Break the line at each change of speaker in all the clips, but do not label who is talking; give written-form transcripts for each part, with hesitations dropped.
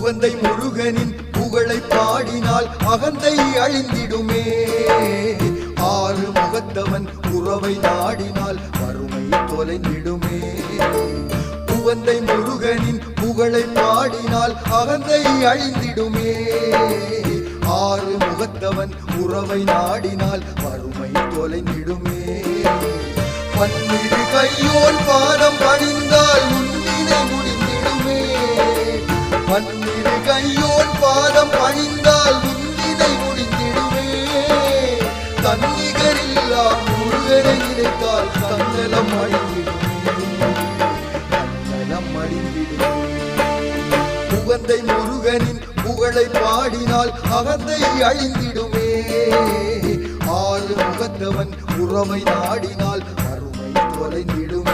உவந்தை முருகனின் புகழை பாடினால் அகந்தை அழிந்திடுமே. ஆறு முகத்தவன் உறவை நாடினால் வறுமை தொலைந்திடுமே. உவந்தை முருகனின் புகழை பாடினால் அகந்தை அழிந்திடுமே. ஆறு முகத்தவன் உறவை நாடினால் வறுமை தொலைந்திடுமே. பன்னிரு கையோன் பாதம் பணிந்தால் முன்னினை முடிந்திடுமே. பன்னிரு கையோன் பாதம் பணிந்தால் முன்னினை முடிந்திடுமே. தன்னிகரில்லா முருகனை நினைத்தால் தன்னலம் அழிந்திடுமே. தன்னலம் அழிந்திடுமே. உவந்தை முருகனின் புகழை பாடினால் அகந்தை அழிந்திடுமே. ஆறு முகத்தவன் உறவை நாடினால் வறுமை தொலைந்திடுமே.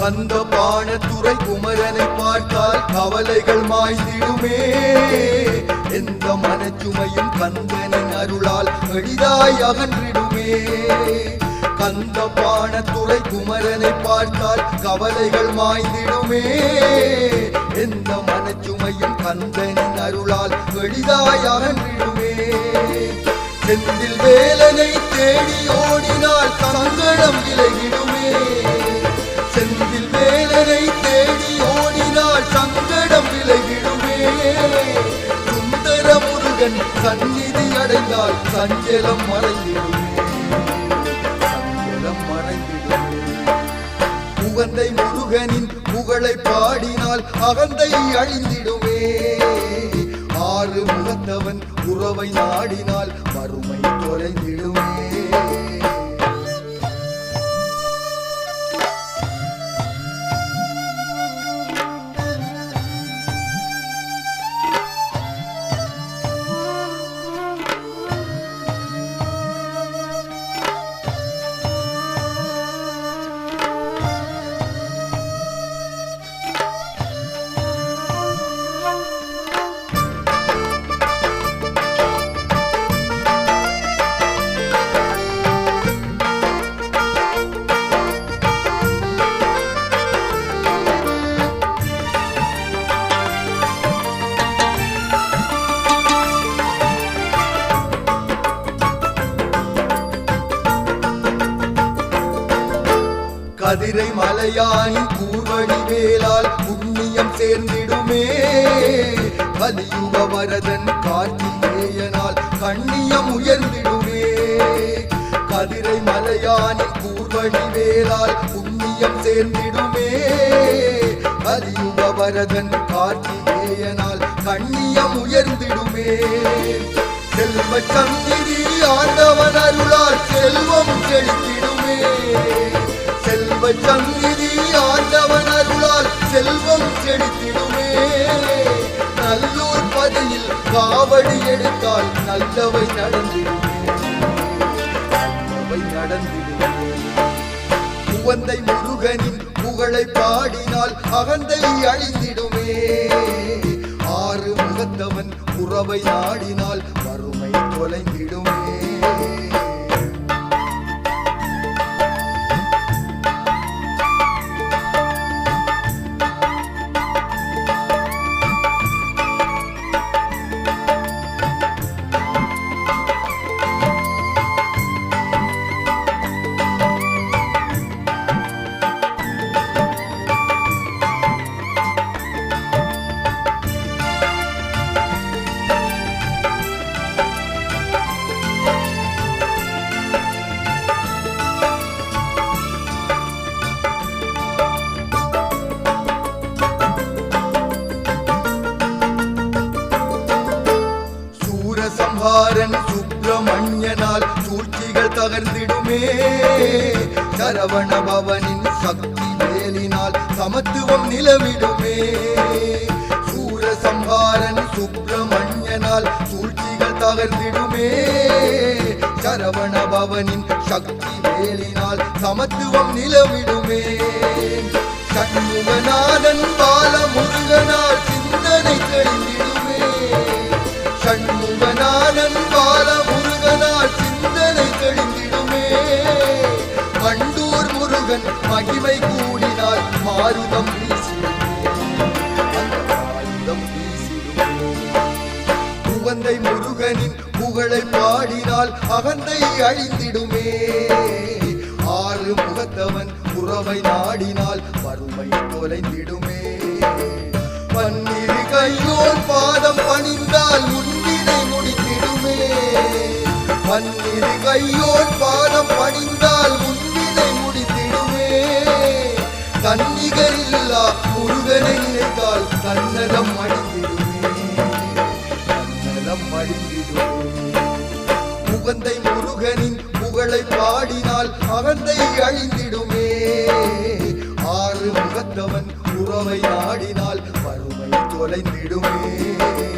அந்த பாணத்துறை குமரனை பார்த்தால் கவலைகள் மாய்ந்திடுமே. எந்த மனச்சுமையும் கந்தனின் அருளால் எளிதாய் அகன்றிடுமே. கந்த பாணத்துறை குமரனை பார்த்தால் கவலைகள் மாய்ந்திடுமே. எந்த மனச்சுமையும் கந்தனின் அருளால் எளிதாய் அகன்றிடுமே. செந்தில் வேலனை தேடி ஓடினால் சங்கடம் விலகிடுமே. செந்தில் வேலனை தேடி ஓடினால் சங்கடம் விலகிடுமே. சுந்தர முருகன் சந்நிதி அடைந்தால் சஞ்சலம் மறைந்திடுமே. சஞ்சலம் மறைந்திடுமே. உவந்தை முருகனின் புகழை பாடினால் அகந்தை அழிந்திடுமே. ஆறு முகத்தவன் உறவை நாடினால் வறுமை தொலைந்திடுமே. கதிரை மலையானின் கூர்வழி வேலால் புண்ணியம் சேர்ந்திடுமே. கலியுக வரதன் கார்த்திகேயனால் கண்ணியம் உயர்ந்திடுமே. கதிரை மலையானின் கூர்வழி வேலால் புண்ணியம் சேர்ந்திடுமே. கலியுக வரதன் கார்த்திகேயனால் கண்ணியம் உயர்ந்திடுமே. செல்வ சந்நிதி ஆண்டவன் அருளால் செல்வம் செழித்திடுமே. செல்வ சந்நிதி ஆண்டவன் அருளால் செல்வம் செழித்திடுமே. நல்லூர் பதியில் காவடி எடுத்தால் நல்லவை நடந்திடுமே. நல்லவை நடந்திடுமே. உவந்தை முருகனின் புகழை பாடினால் அகந்தை அழிந்திடுமே. ஆறு முகத்தவன் உறவை நாடினால் வறுமை தொலைந்திடுமே. தகர்ந்திடுமே. சரவண பவனின் சக்தி வேலினால் சமத்துவம் நிலவிடுமே. சூரசம்ஹாரன் சுப்பிரமணியனால் சூழ்ச்சிகள் தகர்ந்திடுமே. சரவண பவனின் சக்தி வேலினால் சமத்துவம் நிலவிடுமே. சண்முகநாதன் பாலமுருகனால் சிந்தனை தெளிந்திடுமே. சண்முகநாதன் பாலமுருகனால் சிந்தனை தெளிந்திடுமே. மண்டூர் முருகன் மகிமை கூடினால் மாருதம் உவந்தை முருகனின் புகழை பாடினால் அகந்தை அழிந்திடுமே. ஆறு முகத்தவன் உறவை நாடினால் வறுமை தொலைந்திடுமே. பன்னிரு கையோர் பாதம் பணிந்தால் முன்வினை முடித்திடுமே. பன்னிரு கையோர் பாதம் பணிந்தால் முன்வினை முடித்திடுமே. தன்னிகரில்லா முருகனை நினைத்தால் கண்ணகம் அழிந்திடுமே. உவந்தை முருகனின் புகழை பாடினால் அகந்தை அழிந்திடுமே. ஆறு முகத்தவன் உறவை நாடினால் வறுமை தொலைந்திடுமே.